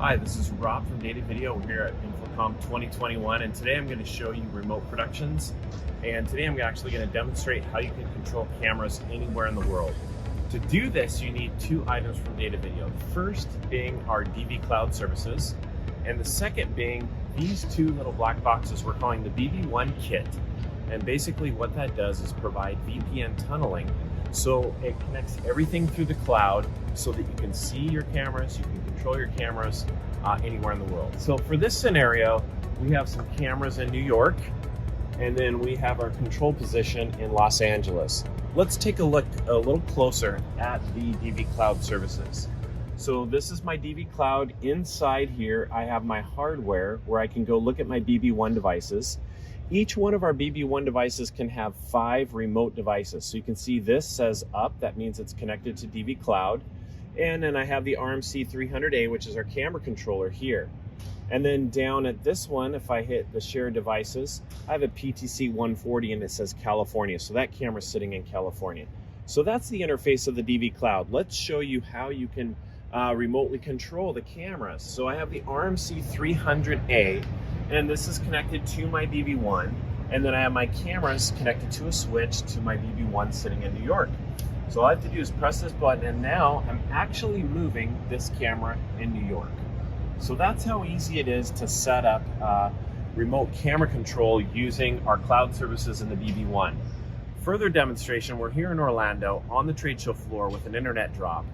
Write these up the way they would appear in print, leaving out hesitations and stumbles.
Hi, this is Rob from Datavideo. We're here at InfoComm 2021, and today I'm going to show you remote productions. And today I'm actually going to demonstrate how you can control cameras anywhere in the world. To do this, you need two items from Datavideo. The first being our dvCloud services, and the second being these two little black boxes we're calling the BB-1 kit. And basically what that does is provide VPN tunneling, so it connects everything through the cloud so that you can see your cameras, you can control your cameras anywhere in the world. So for this scenario, we have some cameras in New York, and then we have our control position in Los Angeles. Let's take a look a little closer at the dvCloud services. So this is my dvCloud. Inside here, I have my hardware where I can go look at my BB-1 devices. Each one of our BB-1 devices can have 5 remote devices. So you can see this says up, that means it's connected to dvCloud. And then I have the RMC300A, which is our camera controller here. And then down at this one, if I hit the shared devices, I have a PTC140 and it says California. So that camera's sitting in California. So that's the interface of the dvCloud. Let's show you how you can remotely control the cameras. So I have the RMC300A, and this is connected to my BB-1, and then I have my cameras connected to a switch to my BB-1 sitting in New York. So all I have to do is press this button, and now I'm actually moving this camera in New York. So that's how easy it is to set up remote camera control using our cloud services in the BB-1. Further demonstration, we're here in Orlando on the trade show floor with an internet drop,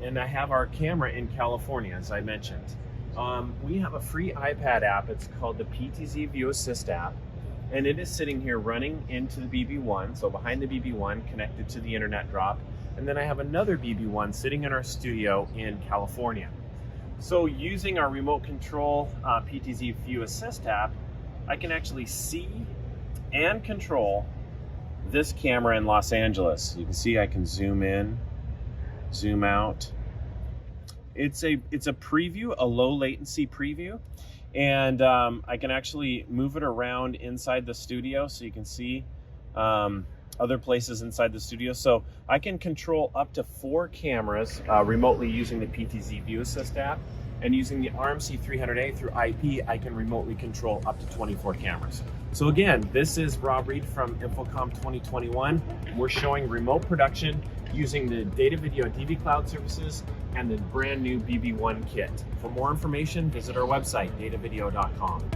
and I have our camera in California, as I mentioned. We have a free iPad app. It's called the PTZ View Assist app, and it is sitting here running into the BB-1, so behind the BB-1 connected to the internet drop, and then I have another BB-1 sitting in our studio in California. So using our remote control PTZ View Assist app, I can actually see and control this camera in Los Angeles. You can see I can zoom in, zoom out. It's a preview, a low latency preview, and I can actually move it around inside the studio so you can see other places inside the studio. So I can control up to 4 cameras remotely using the PTZ View Assist app, and using the RMC300A through IP, I can remotely control up to 24 cameras. So again, this is Rob Reed from InfoComm 2021. We're showing remote production using the Datavideo dvCloud services and the brand new BB-1 kit. For more information, visit our website, datavideo.com.